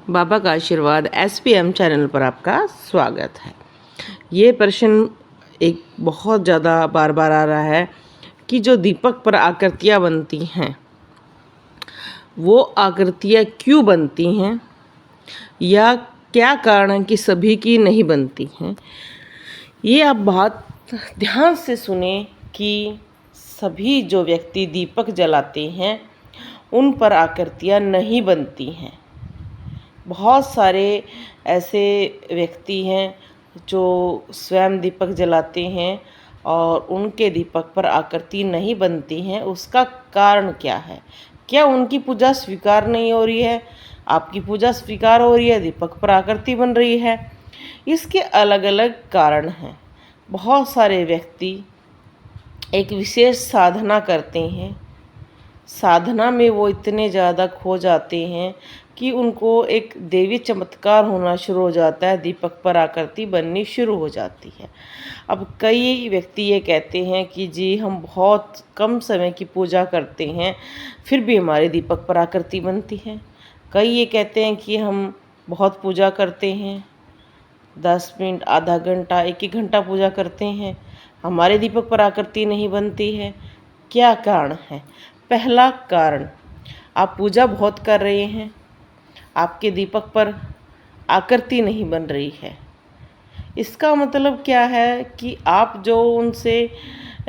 बाबा का आशीर्वाद SPM channel पर आपका स्वागत है। ये प्रश्न एक बहुत ज़्यादा बार बार आ रहा है कि जो दीपक पर आकृतियाँ बनती हैं वो आकृतियाँ क्यों बनती हैं या क्या कारण है कि सभी की नहीं बनती हैं। ये आप बहुत ध्यान से सुने कि सभी जो व्यक्ति दीपक जलाते हैं उन पर आकृतियाँ नहीं बनती हैं। बहुत सारे ऐसे व्यक्ति हैं जो स्वयं दीपक जलाते हैं और उनके दीपक पर आकृति नहीं बनती हैं। उसका कारण क्या है? क्या उनकी पूजा स्वीकार नहीं हो रही है? आपकी पूजा स्वीकार हो रही है, दीपक पर आकृति बन रही है? इसके अलग अलग कारण हैं। बहुत सारे व्यक्ति एक विशेष साधना करते हैं, साधना में वो इतने ज़्यादा खो जाते हैं कि उनको एक देवी चमत्कार होना शुरू हो जाता है, दीपक पर आकृति बननी शुरू हो जाती है। अब कई व्यक्ति ये कहते हैं कि जी हम बहुत कम समय की पूजा करते हैं फिर भी हमारे दीपक पर आकृति बनती है। कई ये कहते हैं कि हम बहुत पूजा करते हैं, 10 मिनट, आधा घंटा, 1 घंटा पूजा करते हैं, हमारे दीपक पर आकृति नहीं बनती है। क्या कारण है? पहला कारण, आप पूजा बहुत कर रहे हैं, आपके दीपक पर आकृति नहीं बन रही है। इसका मतलब क्या है कि आप जो उनसे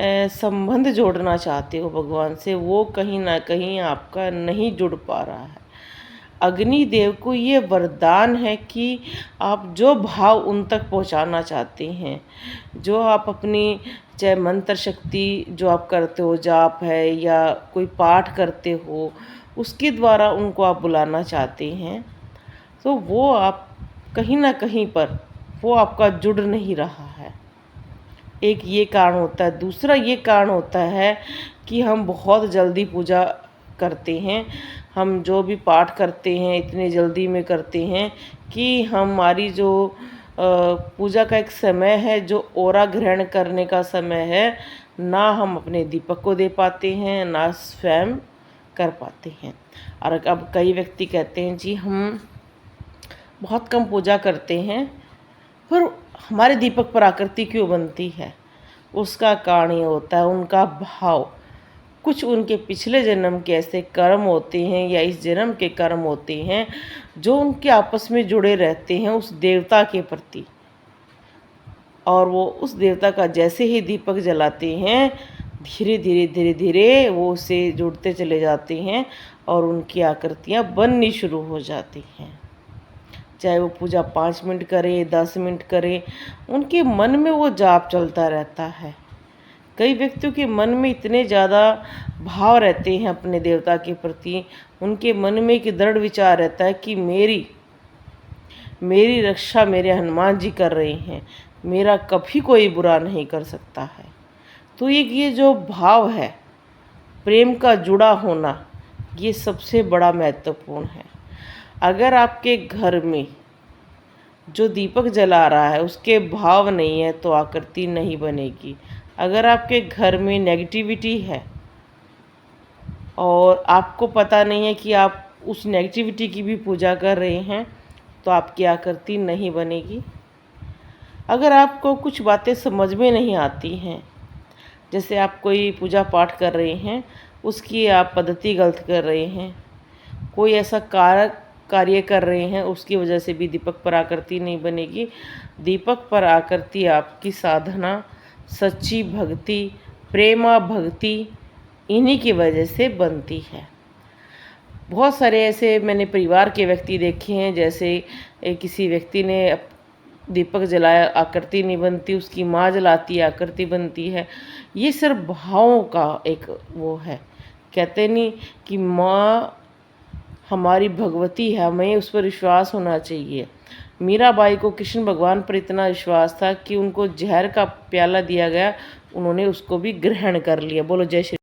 संबंध जोड़ना चाहते हो भगवान से, वो कहीं ना कहीं आपका नहीं जुड़ पा रहा है। अग्निदेव को ये वरदान है कि आप जो भाव उन तक पहुंचाना चाहते हैं, जो आप अपनी चाहे मंत्र शक्ति जो आप करते हो, जाप है या कोई पाठ करते हो, उसके द्वारा उनको आप बुलाना चाहते हैं, तो वो आप कहीं ना कहीं पर वो आपका जुड़ नहीं रहा है। एक ये कारण होता है। दूसरा ये कारण होता है कि हम बहुत जल्दी पूजा करते हैं, हम जो भी पाठ करते हैं इतने जल्दी में करते हैं कि हमारी जो पूजा का एक समय है, जो ओरा ग्रहण करने का समय है, ना हम अपने दीपक को दे पाते हैं, ना स्वयं कर पाते हैं। और अब कई व्यक्ति कहते हैं जी हम बहुत कम पूजा करते हैं पर हमारे दीपक पर आकृति क्यों बनती है? उसका कारण ये होता है उनका भाव। कुछ उनके पिछले जन्म के ऐसे कर्म होते हैं या इस जन्म के कर्म होते हैं जो उनके आपस में जुड़े रहते हैं उस देवता के प्रति, और वो उस देवता का जैसे ही दीपक जलाते हैं धीरे धीरे धीरे धीरे वो उससे जुड़ते चले जाते हैं और उनकी आकृतियाँ बननी शुरू हो जाती हैं। चाहे वो पूजा 5 मिनट करें, 10 मिनट करें, उनके मन में वो जाप चलता रहता है। कई व्यक्तियों के मन में इतने ज़्यादा भाव रहते हैं अपने देवता के प्रति, उनके मन में एक दृढ़ विचार रहता है कि मेरी रक्षा मेरे हनुमान जी कर रहे हैं, मेरा कभी कोई बुरा नहीं कर सकता है। तो ये जो भाव है, प्रेम का जुड़ा होना, ये सबसे बड़ा महत्वपूर्ण है। अगर आपके घर में जो दीपक जला रहा है उसके भाव नहीं है तो आकृति नहीं बनेगी। अगर आपके घर में नेगेटिविटी है और आपको पता नहीं है कि आप उस नेगेटिविटी की भी पूजा कर रहे हैं तो आपकी आकृति नहीं बनेगी। अगर आपको कुछ बातें समझ में नहीं आती हैं, जैसे आप कोई पूजा पाठ कर रहे हैं उसकी आप पद्धति गलत कर रहे हैं, कोई ऐसा कार्य कर रहे हैं उसकी वजह से भी दीपक पर आकृति नहीं बनेगी। दीपक पर आकृति आपकी साधना, सच्ची भक्ति, प्रेमा भक्ति, इन्हीं की वजह से बनती है। बहुत सारे ऐसे मैंने परिवार के व्यक्ति देखे हैं, जैसे किसी व्यक्ति ने दीपक जलाया, आकृति नहीं बनती, उसकी माँ जलाती है, आकृति बनती है। ये सिर्फ भावों का एक वो है। कहते नहीं कि माँ हमारी भगवती है, हमें उस पर विश्वास होना चाहिए। मीराबाई को कृष्ण भगवान पर इतना विश्वास था कि उनको जहर का प्याला दिया गया, उन्होंने उसको भी ग्रहण कर लिया। बोलो जय श्री।